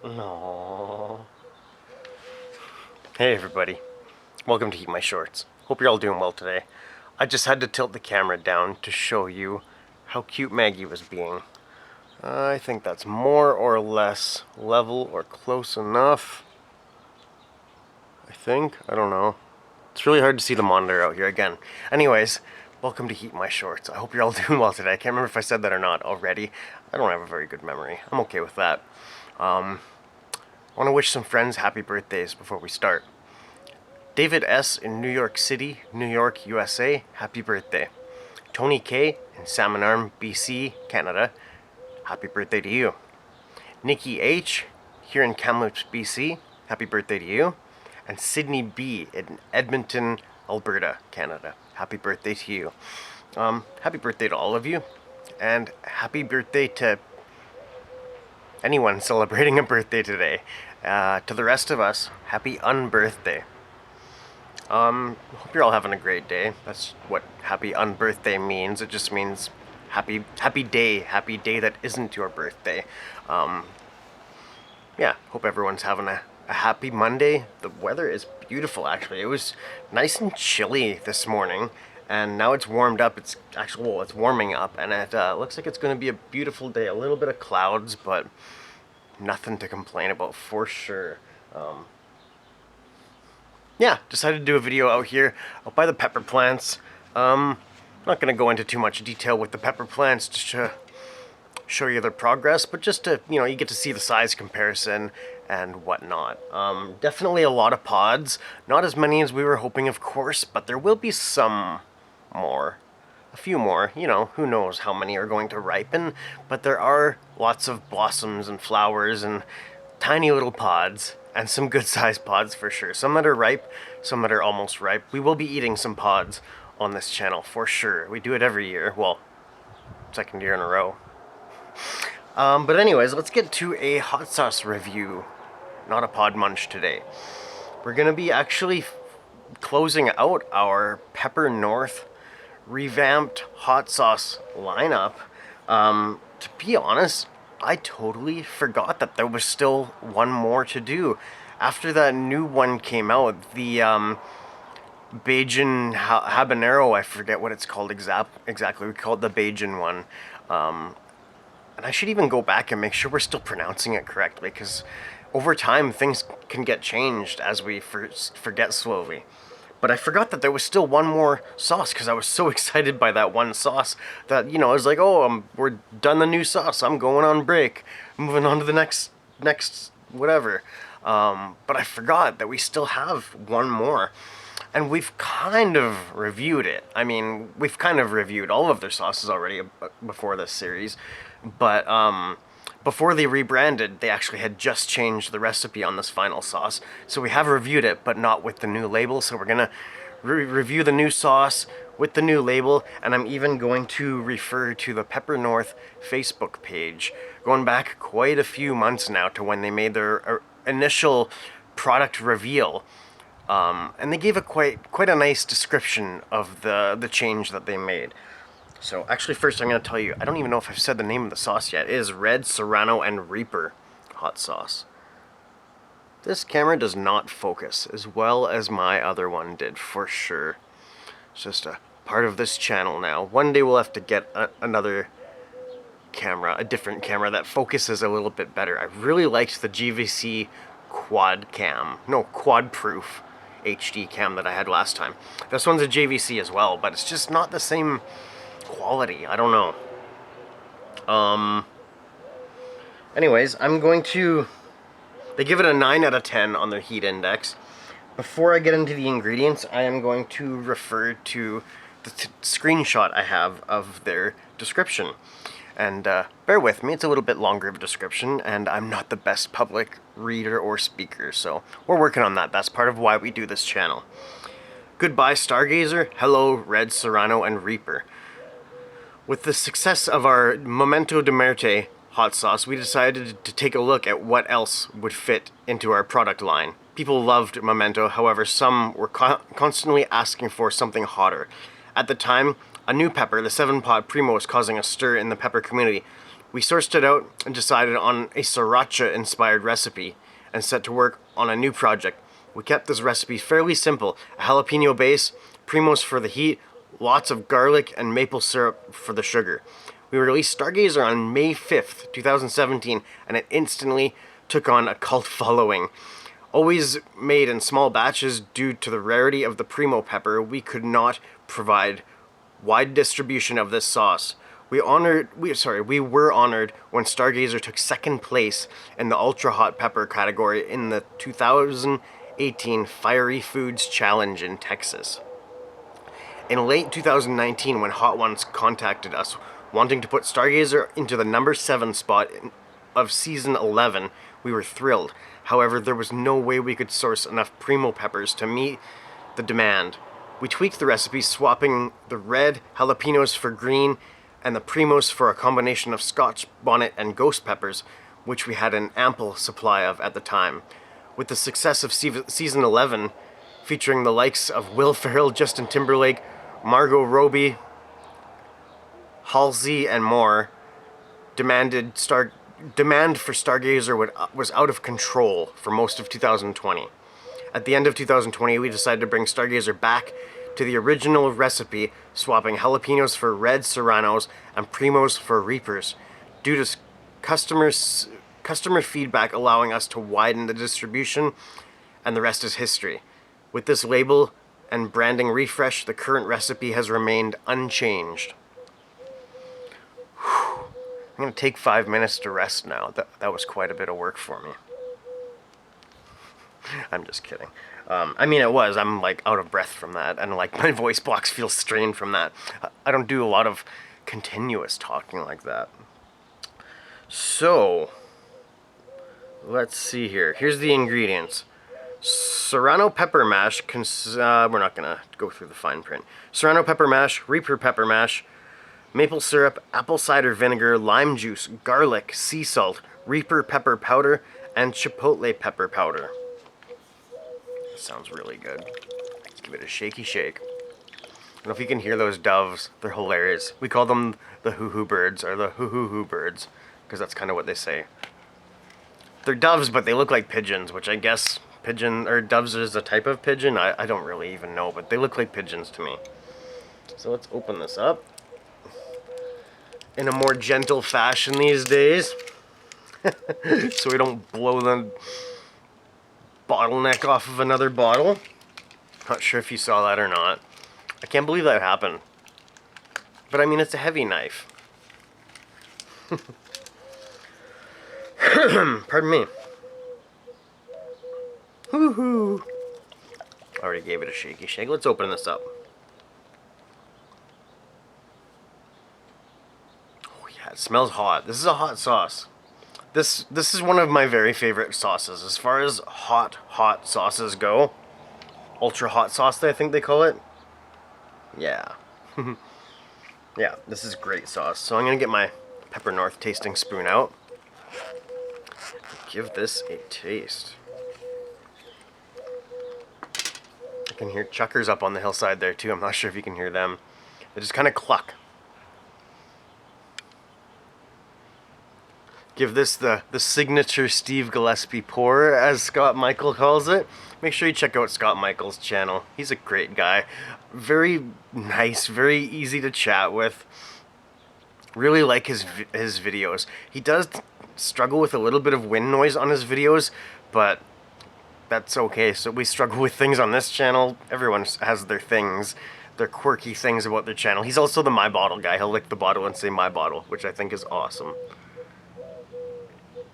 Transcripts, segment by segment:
No. Hey everybody, welcome to HeatMyShorts. Hope you're all doing well today. I just had to tilt the camera down to show you how cute Maggie was being. I think that's more or less level or close enough. I don't know. It's really hard to see the monitor out here again. Anyways, welcome to HeatMyShorts. I hope you're all doing well today. I can't remember if I said that or not already. I don't have a very good memory. I'm okay with that. I want to wish some friends happy birthdays before we start. David S. in New York City, New York, USA, happy birthday. Tony K. in Salmon Arm, BC, Canada, happy birthday to you. Nikki H. here in Kamloops, BC, happy birthday to you. And Sydney B. in Edmonton, Alberta, Canada, happy birthday to you. Happy birthday to all of you, and happy birthday to anyone celebrating a birthday today. To the rest of us, happy unbirthday. Hope you're all having a great day. That's what happy unbirthday means. It just means happy day that isn't your birthday. Yeah, hope everyone's having a happy Monday. The weather is beautiful, actually. It was nice and chilly this morning, and now it's warmed up. It's actually, well, it's warming up, and it looks like it's going to be a beautiful day. A little bit of clouds, but nothing to complain about for sure. Yeah, decided to do a video out here out by the pepper plants. I'm not going to go into too much detail with the pepper plants just to show you their progress, but just to, you get to see the size comparison and whatnot. Definitely a lot of pods, not as many as we were hoping, of course, but there will be some more. A few more, who knows how many are going to ripen, but there are lots of blossoms and flowers and tiny little pods, and some good sized pods for sure. Some that are ripe, some that are almost ripe. We will be eating some pods on this channel for sure. We do it every year. Well, second year in a row. But anyways, let's get to a hot sauce review. Not a pod munch today. We're going to be actually closing out our Pepper North revamped hot sauce lineup. To be honest, I totally forgot that there was still one more to do. After that new one came out, the Bajan habanero, I forget what it's called exactly. We call it the Bajan one. And I should even go back and make sure we're still pronouncing it correctly, because over time things can get changed as we forget slowly. But I forgot that there was still one more sauce, because I was so excited by that one sauce that, I was like, oh, we're done the new sauce. I'm going on break. Moving on to the next whatever. But I forgot that we still have one more. And we've kind of reviewed it. I mean, we've kind of reviewed all of their sauces already before this series. But before they rebranded, they actually had just changed the recipe on this final sauce. So we have reviewed it, but not with the new label. So we're going to review the new sauce with the new label. And I'm even going to refer to the Pepper North Facebook page, going back quite a few months now to when they made their initial product reveal. And they gave a quite a nice description of the change that they made. So actually, first I'm going to tell you, I don't even know if I've said the name of the sauce yet. It is Red Serrano and Reaper hot sauce. This camera does not focus as well as my other one did, for sure. It's just a part of this channel now. One day we'll have to get another camera, a different camera that focuses a little bit better. I really liked the GVC quad proof HD cam that I had last time. This one's a JVC as well, but it's just not the same quality. I don't know. Anyways, they give it a 9 out of 10 on their heat index. Before I get into the ingredients, I am going to refer to the screenshot I have of their description. And bear with me, it's a little bit longer of a description, and I'm not the best public reader or speaker, so we're working on that. That's part of why we do this channel. Goodbye, Stargazer. Hello, Red Serrano and Reaper. With the success of our Momento de Muerte hot sauce, we decided to take a look at what else would fit into our product line. People loved Memento, however, some were constantly asking for something hotter. At the time, a new pepper, the 7-Pot Primo, was causing a stir in the pepper community. We sourced it out and decided on a sriracha-inspired recipe and set to work on a new project. We kept this recipe fairly simple: a jalapeno base, primos for the heat, lots of garlic, and maple syrup for the sugar. We released Stargazer on May 5th, 2017, and it instantly took on a cult following. Always made in small batches due to the rarity of the primo pepper, we could not provide wide distribution of this sauce. We were honored when Stargazer took second place in the ultra hot pepper category in the 2018 Fiery Foods Challenge in Texas. In late 2019, when Hot Ones contacted us wanting to put Stargazer into the number 7 spot of season 11, we were thrilled. However, there was no way we could source enough primo peppers to meet the demand. We tweaked the recipe, swapping the red jalapenos for green and the primos for a combination of Scotch bonnet and ghost peppers, which we had an ample supply of at the time. With the success of season 11, featuring the likes of Will Ferrell, Justin Timberlake, Margot Robbie, Halsey, and more, demand for Stargazer was out of control for most of 2020. At the end of 2020, we decided to bring Stargazer back to the original recipe, swapping jalapenos for red serranos and primos for reapers, due to customer feedback allowing us to widen the distribution, and the rest is history. With this label and branding refresh, the current recipe has remained unchanged. Whew. I'm going to take 5 minutes to rest now. That was quite a bit of work for me. I'm just kidding. I mean, it was. I'm like out of breath from that, and like my voice box feels strained from that. I don't do a lot of continuous talking like that. So, let's see here. Here's the ingredients. Serrano pepper mash. We're not gonna go through the fine print. Serrano pepper mash, Reaper pepper mash, maple syrup, apple cider vinegar, lime juice, garlic, sea salt, Reaper pepper powder, and chipotle pepper powder. Sounds really good. Let's give it a shaky shake. I don't know if you can hear those doves. They're hilarious. We call them the hoo-hoo birds, or the hoo-hoo-hoo birds, because that's kind of what they say. They're doves, but they look like pigeons, which I guess doves is a type of pigeon. I don't really even know, but they look like pigeons to me. So let's open this up in a more gentle fashion these days, so we don't blow the bottleneck off of another bottle. Not sure if you saw that or not. I can't believe that happened. But I mean, it's a heavy knife. Pardon me. Woohoo! Already gave it a shaky shake. Let's open this up. Oh yeah, it smells hot. This is a hot sauce. This is one of my very favorite sauces. As far as hot sauces go, ultra hot sauce, I think they call it. Yeah. Yeah, this is great sauce. So I'm gonna get my Pepper North tasting spoon out. Give this a taste. I can hear chuckers up on the hillside there too. I'm not sure if you can hear them. They just kind of cluck. Give this the signature Steve Gillespie pour, as Scott Michael calls it. Make sure you check out Scott Michael's channel. He's a great guy. Very nice, very easy to chat with. Really like his videos. He does struggle with a little bit of wind noise on his videos, but that's okay. So we struggle with things on this channel. Everyone has their things, their quirky things about their channel. He's also the My Bottle guy. He'll lick the bottle and say My Bottle, which I think is awesome.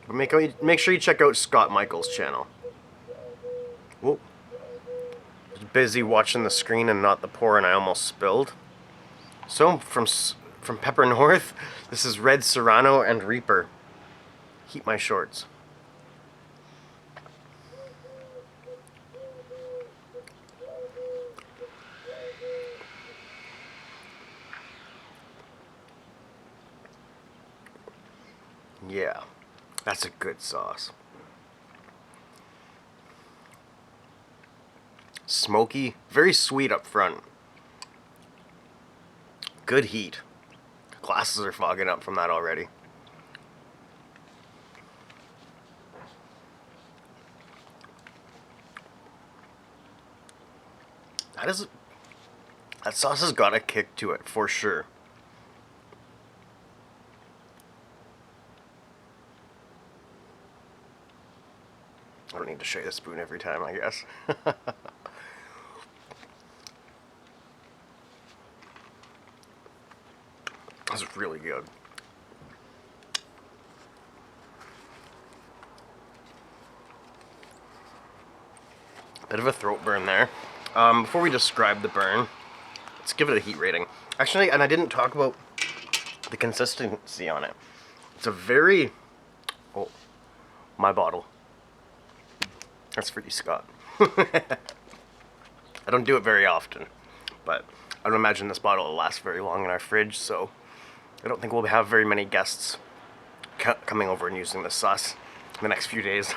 But make sure you check out Scott Michael's channel. Whoa. I was busy watching the screen and not the pour, and I almost spilled. So, from Pepper North, this is Red Serrano and Reaper. HeatMyShorts. Yeah, that's a good sauce. Smoky, very sweet up front. Good heat. Glasses are fogging up from that already. That sauce has got a kick to it, for sure. I don't need to shake the spoon every time, I guess. This is really good. Bit of a throat burn there. Before we describe the burn, let's give it a heat rating. Actually, and I didn't talk about the consistency on it. It's a very... Oh, my bottle. That's for you, Scott. I don't do it very often, but I don't imagine this bottle will last very long in our fridge, so I don't think we'll have very many guests coming over and using this sauce in the next few days.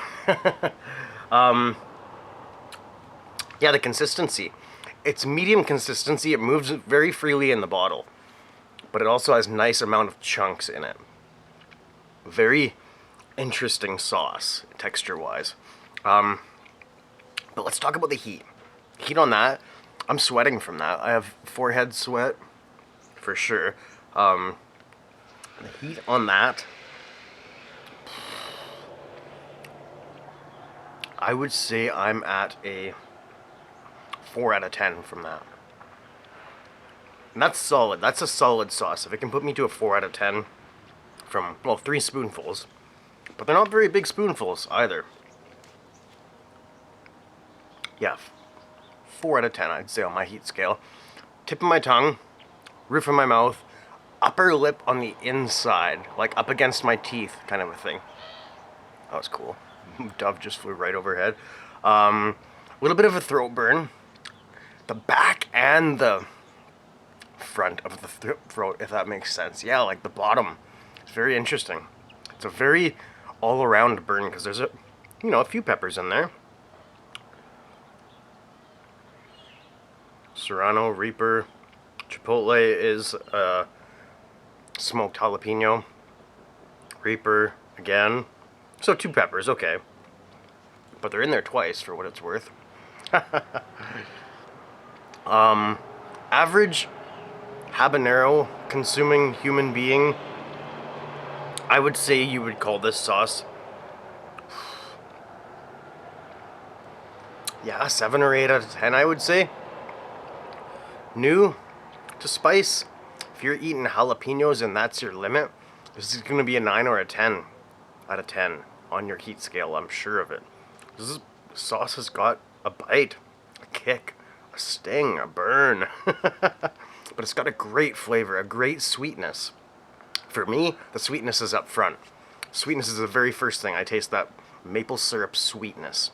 Yeah, the consistency. It's medium consistency. It moves very freely in the bottle, but it also has a nice amount of chunks in it. Very interesting sauce, texture-wise. But let's talk about the heat. Heat on that, I'm sweating from that. I have forehead sweat, for sure. The heat on that, I would say I'm at a 4 out of 10 from that. And that's solid. That's a solid sauce. If it can put me to a 4 out of 10 from, well, 3 spoonfuls. But they're not very big spoonfuls either. Yeah, 4 out of 10, I'd say, on my heat scale. Tip of my tongue, roof of my mouth, upper lip on the inside, like up against my teeth, kind of a thing. That was cool. Dove just flew right overhead. A little bit of a throat burn. The back and the front of the throat, if that makes sense. Yeah, like the bottom. It's very interesting. It's a very all-around burn because there's a few peppers in there. Serrano Reaper. Chipotle is smoked jalapeno. Reaper again. So 2 peppers, okay. But they're in there twice for what it's worth. Average habanero consuming human being, I would say you would call this sauce, yeah, 7 or 8 out of 10, I would say. New to spice, if you're eating jalapenos and that's your limit, this is going to be a 9 or a 10 out of 10 on your heat scale, I'm sure of it. This sauce has got a bite, a kick, a sting, a burn. But it's got a great flavor, a great sweetness. For me, the sweetness is up front. Sweetness is the very first thing. I taste that maple syrup sweetness,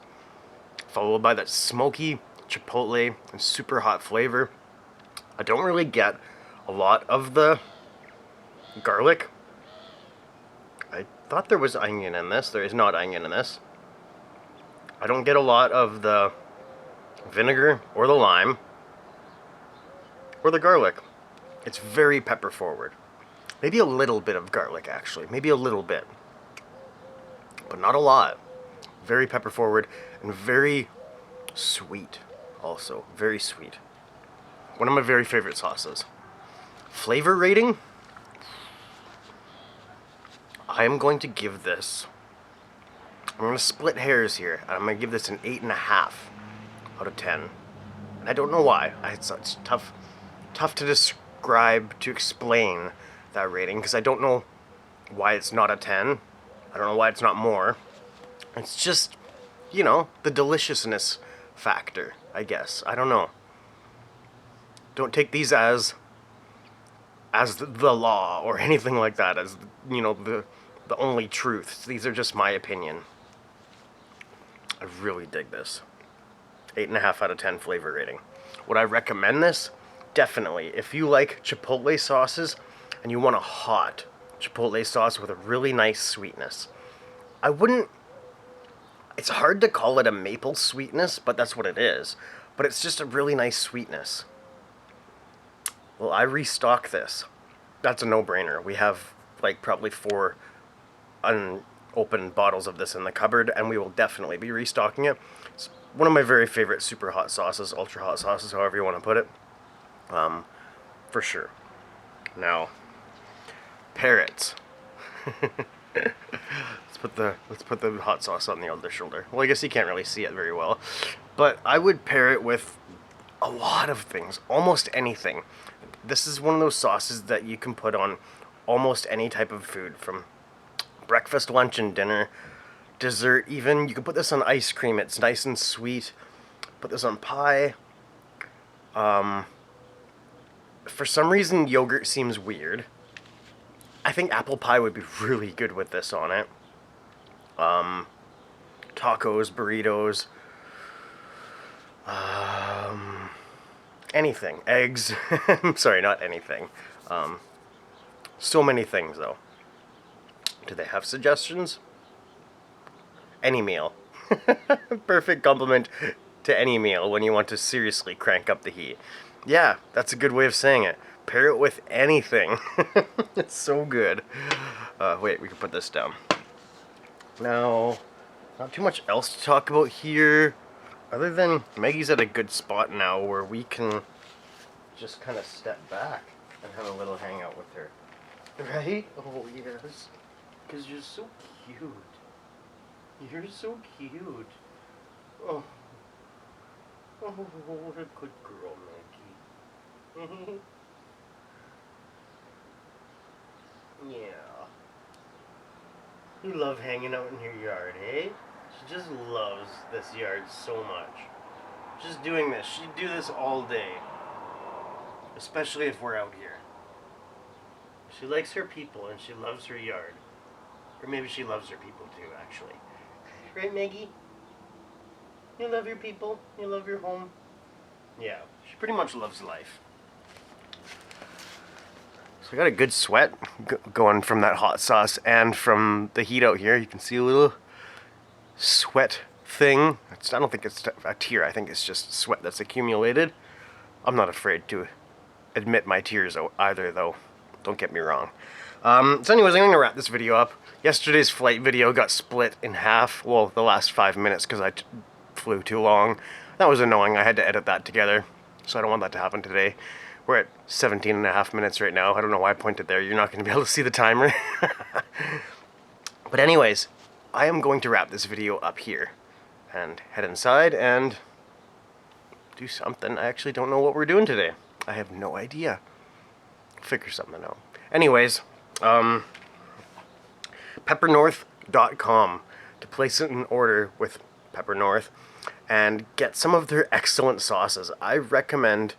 followed by that smoky chipotle and super hot flavor. I don't really get a lot of the garlic. I thought there was onion in this. There is not onion in this. I don't get a lot of the vinegar or the lime or the garlic. It's very pepper forward. Maybe a little bit of garlic, actually. Maybe a little bit. But not a lot. Very pepper forward and very sweet also. Very sweet. One of my very favorite sauces. Flavor rating? I am going to give this... I'm going to split hairs here. I'm going to give this an 8.5 out of 10. And I don't know why. It's tough to describe, to explain that rating, because I don't know why it's not a 10. I don't know why it's not more. It's just, the deliciousness factor, I guess. I don't know. Don't take these as the law or anything like that, as, the only truth. These are just my opinion. I really dig this. 8.5 out of 10 flavor rating. Would I recommend this? Definitely. If you like chipotle sauces and you want a hot chipotle sauce with a really nice sweetness, I wouldn't... It's hard to call it a maple sweetness, but that's what it is. But it's just a really nice sweetness. Well, I restock this. That's a no-brainer. We have, probably 4 open bottles of this in the cupboard, and we will definitely be restocking it. It's one of my very favorite super hot sauces, ultra hot sauces, however you want to put it, for sure. Now, parrots. Let's put the hot sauce on the other shoulder. Well, I guess you can't really see it very well, but I would pair it with a lot of things, almost anything. This is one of those sauces that you can put on almost any type of food, from breakfast, lunch, and dinner, dessert even. You can put this on ice cream. It's nice and sweet. Put this on pie. For some reason, yogurt seems weird. I think apple pie would be really good with this on it. Tacos, burritos, anything. Eggs. Sorry, not anything. So many things, though. Do they have suggestions? Any meal. Perfect compliment to any meal when you want to seriously crank up the heat. Yeah, that's a good way of saying it. Pair it with anything. It's so good. Wait, we can put this down. Now, not too much else to talk about here, other than Maggie's at a good spot now where we can just kind of step back and have a little hangout with her. Right? Oh, yes. Because you're so cute. You're so cute. Oh. Oh, what a good girl, Maggie. Yeah. You love hanging out in your yard, eh? She just loves this yard so much. Just doing this. She'd do this all day. Especially if we're out here. She likes her people and she loves her yard. Or maybe she loves her people too, actually. Right, Maggie? You love your people? You love your home? Yeah, she pretty much loves life. So I got a good sweat going from that hot sauce and from the heat out here. You can see a little sweat thing. I don't think it's a tear. I think it's just sweat that's accumulated. I'm not afraid to admit my tears either, though. Don't get me wrong. So anyways, I'm going to wrap this video up. Yesterday's flight video got split in half. Well, the last 5 minutes because I flew too long. That was annoying. I had to edit that together. So I don't want that to happen today. We're at 17 and a half minutes right now. I don't know why I pointed there. You're not going to be able to see the timer. But anyways, I am going to wrap this video up here. And head inside and do something. I actually don't know what we're doing today. I have no idea. Figure something out. Anyways, peppernorth.com to place an order with Pepper North and get some of their excellent sauces. I recommend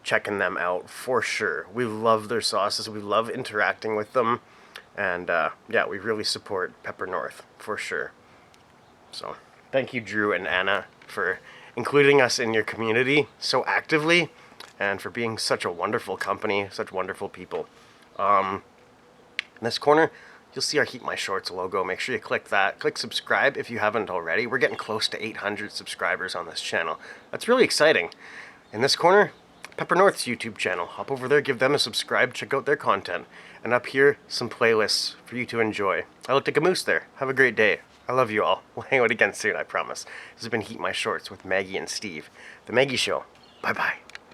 checking them out for sure. We love their sauces. We love interacting with them. And yeah, we really support Pepper North for sure. So thank you, Drew and Anna, for including us in your community so actively and for being such a wonderful company, such wonderful people. In this corner, you'll see our HeatMyShorts logo. Make sure you click that. Click subscribe if you haven't already. We're getting close to 800 subscribers on this channel. That's really exciting. In this corner, Pepper North's YouTube channel. Hop over there, give them a subscribe, check out their content. And up here, some playlists for you to enjoy. I look like a moose there. Have a great day. I love you all. We'll hang out again soon, I promise. This has been HeatMyShorts with Maggie and Steve. The Maggie Show. Bye-bye.